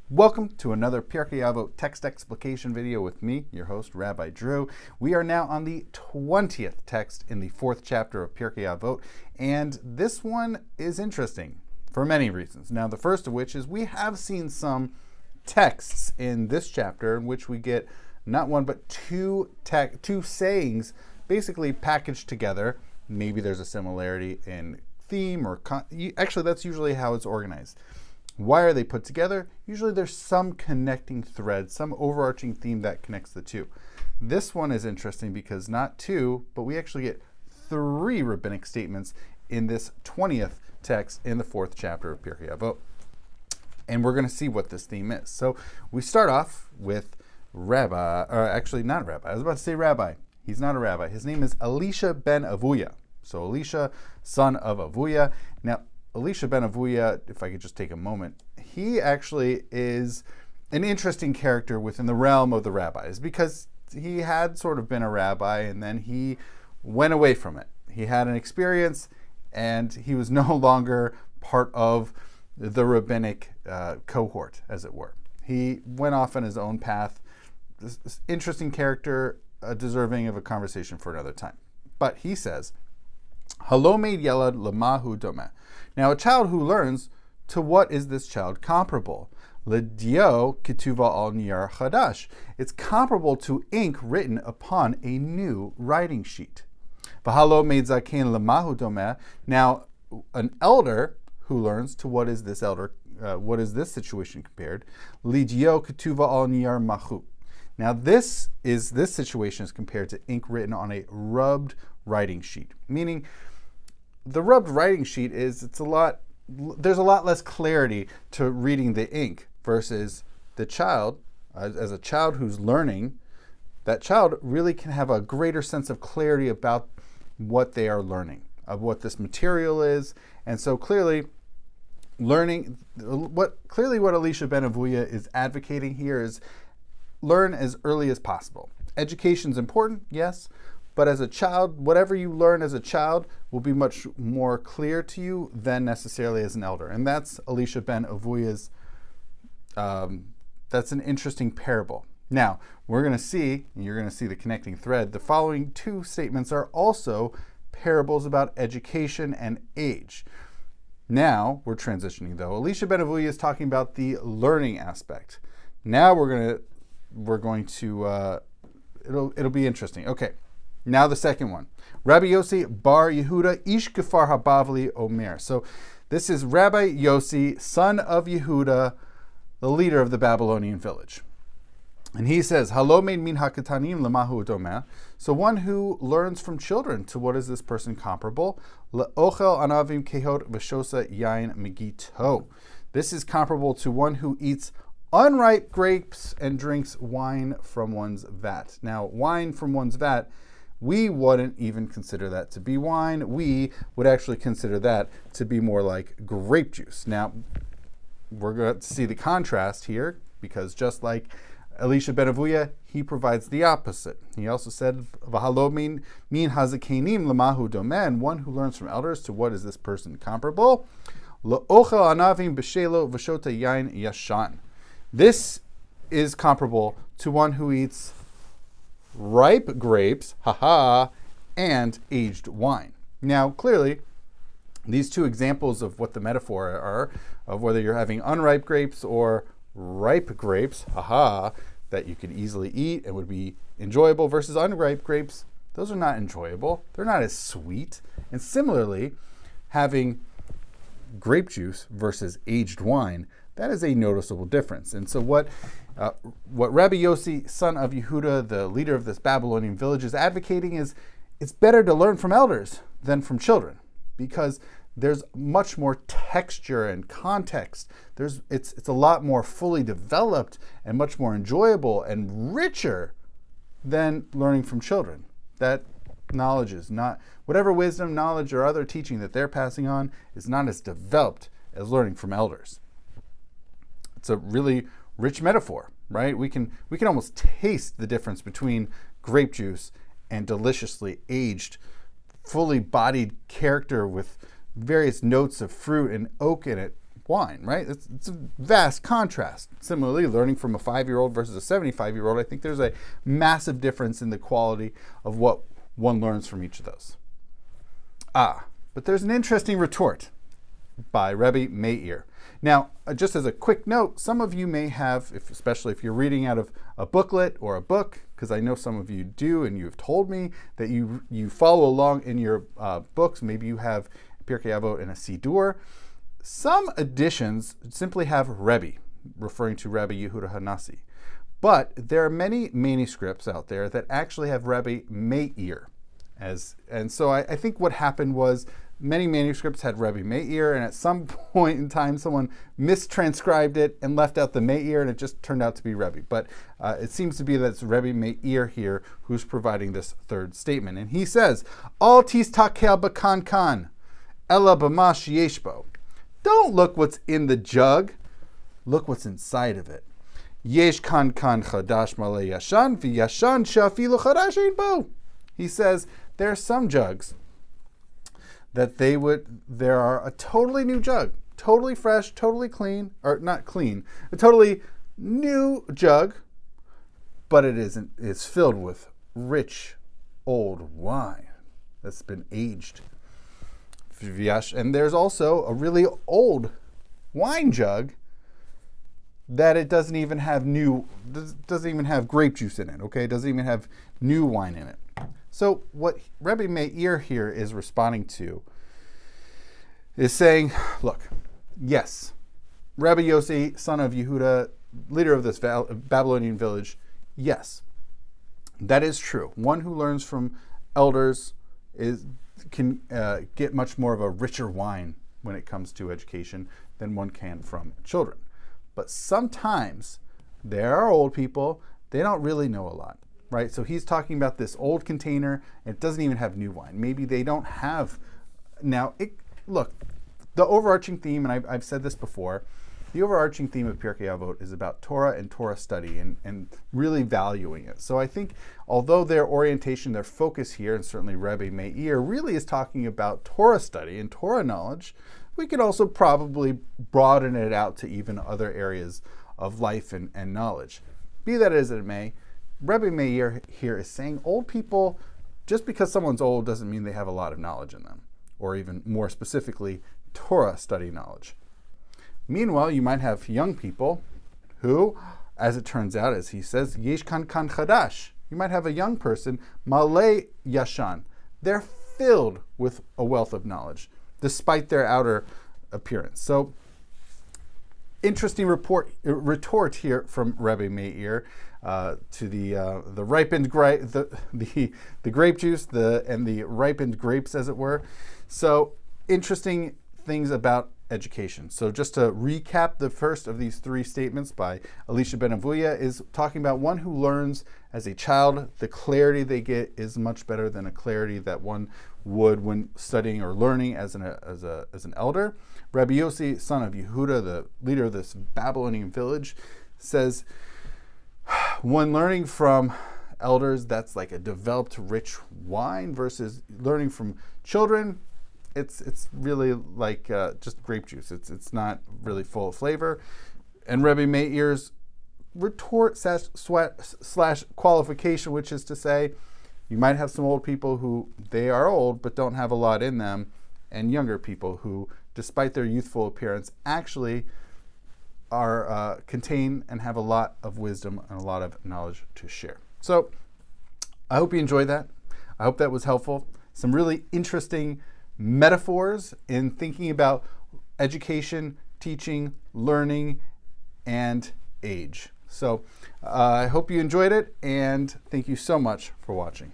Welcome to another Pirkei Avot text explication video with me, your host, Rabbi Drew. We are now on the 20th text in the 4th chapter of Pirkei Avot, and this one is interesting for many reasons. Now, the first of which is we have seen some texts in this chapter in which we get not one but two sayings basically packaged together. Maybe there's a similarity in theme or actually that's usually how it's organized. Why are they put together? Usually there's some connecting thread, some overarching theme that connects the two. This one is interesting because not two, but we actually get three rabbinic statements in this 20th text in the 4th chapter of Pirkei Avot. And we're going to see what this theme is. So we start off with Rabbi, or actually not a rabbi. I was about to say rabbi. He's not a rabbi. His name is Elisha ben Avuya. So Elisha, son of Avuya. Now, Elisha ben Avuya, if I could just take a moment, he actually is an interesting character within the realm of the rabbis because he had sort of been a rabbi and then he went away from it. He had an experience and he was no longer part of the rabbinic cohort, as it were. He went off on his own path. This interesting character, deserving of a conversation for another time. But he says, Halomed yelad lamahu domeh. Now, a child who learns, to what is this child comparable? L'dio kituva al niyar chadash. It's comparable to ink written upon a new writing sheet. V'halomed zaken lamahu domeh. Now, an elder who learns, to what is this elder? What is this situation compared? L'dio kituva al niyar machu. Now, this situation is compared to ink written on a rubbed writing sheet, meaning the rubbed writing sheet there's a lot less clarity to reading the ink versus the child. As a child who's learning, that child really can have a greater sense of clarity about what they are learning, of what this material is. And so clearly, what Elisha ben Avuya is advocating here is learn as early as possible. Education's important, yes, but as a child, whatever you learn as a child will be much more clear to you than necessarily as an elder. And that's Elisha ben Avuya's, that's an interesting parable. Now, we're going to see, and you're going to see the connecting thread, the following two statements are also parables about education and age. Now, we're transitioning though. Elisha ben Avuya is talking about the learning aspect. Now we're going to it'll be interesting. Okay. Now the second one. Rabbi Yossi bar Yehuda ish Kfar Habavli Omer. So this is Rabbi Yossi, son of Yehuda, the leader of the Babylonian village. And he says, Halomed min hakatanim lamahu domeh. So one who learns from children, to what is this person comparable? Le'ochel anavim kehot v'shosa yain megito. This is comparable to one who eats unripe grapes and drinks wine from one's vat. Now, wine from one's vat, we wouldn't even consider that to be wine. We would actually consider that to be more like grape juice. Now, we're going to see the contrast here because just like Elisha ben Avuya, he provides the opposite. He also said, V'halomin min hazakenim lamahu domen, one who learns from elders, to what is this person comparable? L'ochel anavim b'shelo v'shota yain yashan. This is comparable to one who eats ripe grapes, and aged wine. Now, clearly, these two examples of what the metaphor are, of whether you're having unripe grapes or ripe grapes, that you could easily eat and would be enjoyable, versus unripe grapes, those are not enjoyable. They're not as sweet. And similarly, having grape juice versus aged wine, that is a noticeable difference. And so what Rabbi Yossi, son of Yehuda, the leader of this Babylonian village, is advocating is it's better to learn from elders than from children because there's much more texture and context. It's a lot more fully developed and much more enjoyable and richer than learning from children. That knowledge is not, whatever wisdom, knowledge, or other teaching that they're passing on is not as developed as learning from elders. It's a really rich metaphor, right? We can almost taste the difference between grape juice and deliciously aged, fully bodied character with various notes of fruit and oak in it wine, right? It's a vast contrast. Similarly, learning from a 5-year-old versus a 75-year-old, I think there's a massive difference in the quality of what one learns from each of those. But there's an interesting retort by Rebbe Meir. Now, just as a quick note, some of you may have, especially if you're reading out of a booklet or a book, because I know some of you do, and you've told me that you follow along in your books. Maybe you have Pirkei Avot and a Sidur. Some editions simply have Rebbe, referring to Rabbi Yehuda Hanassi. But there are many manuscripts out there that actually have Rebbe Meir. And so I think what happened was many manuscripts had Rebbe Meir, and at some point in time, someone mistranscribed it and left out the Meir, and it just turned out to be Rebbe. But it seems to be that it's Rebbe Meir here who's providing this third statement. And he says, Al tistakel b'kan kan, ela b'mash yeshbo. Don't look what's in the jug, look what's inside of it. Yesh kan kan chadash male yashan, v'yashan shafilu chadash ein bo. He says, there are some jugs that there are a totally new jug, totally fresh, totally clean, or not clean, a totally new jug, but it's filled with rich old wine that's been aged. And there's also a really old wine jug that it doesn't even have grape juice in it, okay? It doesn't even have new wine in it. So what Rebbe Meir here is responding to is saying, look, yes, Rabbi Yossi, son of Yehuda, leader of this Babylonian village, yes, that is true. One who learns from elders can get much more of a richer wine when it comes to education than one can from children. But sometimes there are old people, they don't really know a lot. Right, so he's talking about this old container, and it doesn't even have new wine. Maybe they don't have. Now, look, the overarching theme, and I've said this before, the overarching theme of Pirkei Avot is about Torah and Torah study and really valuing it. So I think, although their orientation, their focus here, and certainly Rebbe Meir, really is talking about Torah study and Torah knowledge, we could also probably broaden it out to even other areas of life and knowledge. Be that as it may, Rebbe Meir here is saying old people, just because someone's old doesn't mean they have a lot of knowledge in them, or even more specifically, Torah study knowledge. Meanwhile, you might have young people who, as it turns out, as he says, yesh kan kan chadash. You might have a young person, malei yashan. They're filled with a wealth of knowledge, despite their outer appearance. So, interesting retort here from Rebbe Meir to the ripened the grape juice and the ripened grapes, as it were. So interesting things about education. So just to recap, the first of these three statements by Elisha ben Avuya is talking about one who learns as a child. The clarity they get is much better than a clarity that one would when studying or learning as an elder. Rabbi Yossi, son of Yehuda, the leader of this Babylonian village, says, when learning from elders, that's like a developed, rich wine, versus learning from children, it's really like just grape juice. It's not really full of flavor. And Rebbe Meir's retort slash qualification, which is to say, you might have some old people who they are old but don't have a lot in them, and younger people who, despite their youthful appearance, actually are contain and have a lot of wisdom and a lot of knowledge to share. So I hope you enjoyed that. I hope that was helpful. Some really interesting metaphors in thinking about education, teaching, learning, and age. So I hope you enjoyed it, and thank you so much for watching.